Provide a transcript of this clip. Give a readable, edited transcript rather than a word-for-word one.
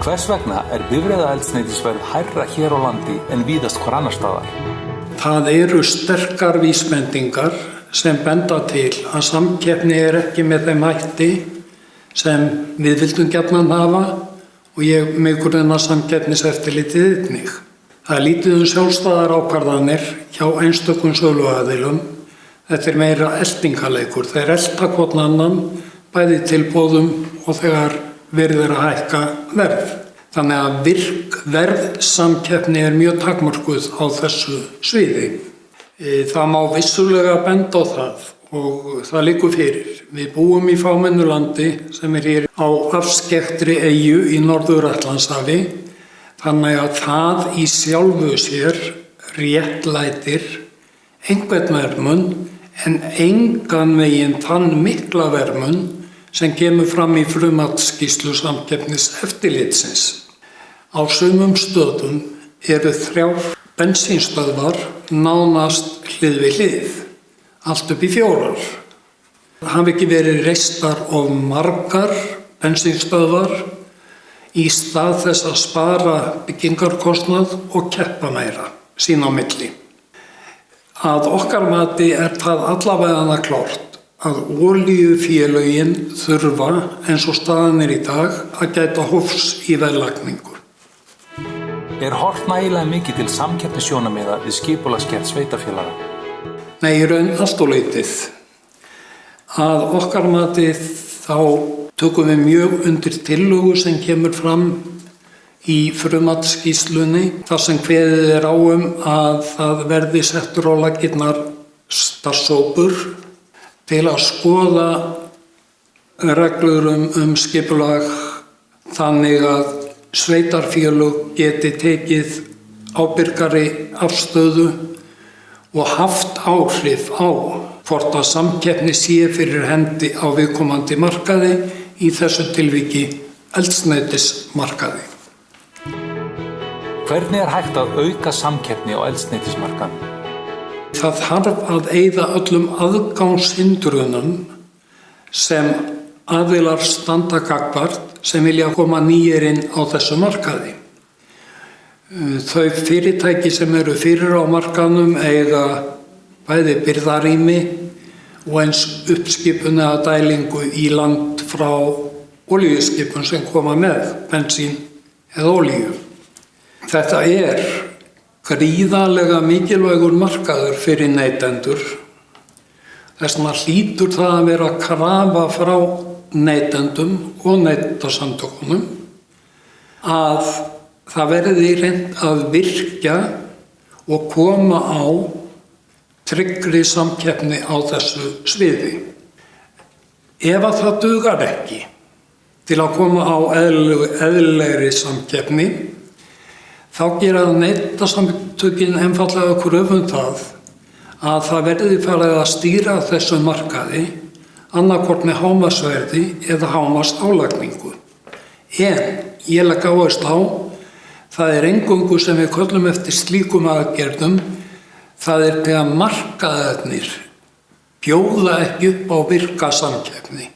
Hvers vegna bifreiðaeldsneytisverð hærra hér á landi en víðast hvar annars staðar? Það eru sterkar vísbendingar sem benda til að samkeppni ekki með þeim hætti sem við vildum gjarnan hafa og ég með grunna samkeppniseftirlitið einnig. Það lítið sjálfstæðar ákvarðanir hjá einstökum söluaðilum. Þetta meira eltingaleikur. Þeir elta hvorn annan bæði tilboðum og þegar verið að hækka verð. Þannig að virk verðsamkeppni mjög takmörkuð á þessu sviði. Það má vissulega benda á það og það liggur fyrir. Við búum í fámennu landi sem hér á afskekktri eyju í Norður-Atlantshafi. Þannig að það í sjálfu sér réttlætir einhvern verðmun en engan veginn þann mikla verðmun sem kemur fram í frummatsskýrslu samkeppniseftirlitsins. Á sumum stöðum eru 3 bensínstöðvar nánast hlið við hlið, allt upp í 4. Það hafi ekki verið reistar of margar bensínstöðvar í stað þess að spara byggingarkostnað og keppa meira sín á milli. Að okkar mati það allavega klárt að olíufélögin þurfa eins og staðan í dag að gæta hófs í verðlagningu. Horft nægilega mikið til samkeppnissjónarmiða við skipulagsgerð sveitarfélaga? Nei, í raun allt of lítið. Að okkar mati þá tökum við mjög undir tillögu sem kemur fram í frummatsskýrslunni þar sem kveðið á að það verði settur á laggirnar starfshópur til að skoða reglur skipulag þannig að sveitarfélög geti tekið ábyrgari afstöðu og haft áhrif á hvort að samkeppni sé fyrir hendi á viðkomandi markaði, í þessu tilviki eldsneytismarkaði. Hvernig hægt að auka samkeppni á eldsneytismarkaðnum? Það þarf að eyða öllum aðgangshindrunum sem aðilar standa gagnvart sem vilja koma nýir inn á þessu markaði. Þau fyrirtæki sem eru fyrir á markaðnum eiga bæði birgðarými og eins uppskipun eða dælingu í land frá olíuskipun sem koma með bensín eða olíu. Þetta gríðarlega mikilvægur markaður fyrir neytendur. Þess vegna hlýtur það að vera krafa frá neytendum og neytendasamtökunum að það verði reynt að virkja og koma á tryggri samkeppni á þessu sviði. Ef að það dugar ekki til að koma á eðlilegri samkeppni, þá gera neytendasamtökin einfaldlega kröfu það að það verði farið að stýra þessu markaði annaðhvort með hámarksverði eða hámarksálagningu. En ég legg áherslu á, það eingöngu sem við köllum eftir slíkum aðgerðum, það þegar markaðirnir bjóða ekki upp á virka samkeppni.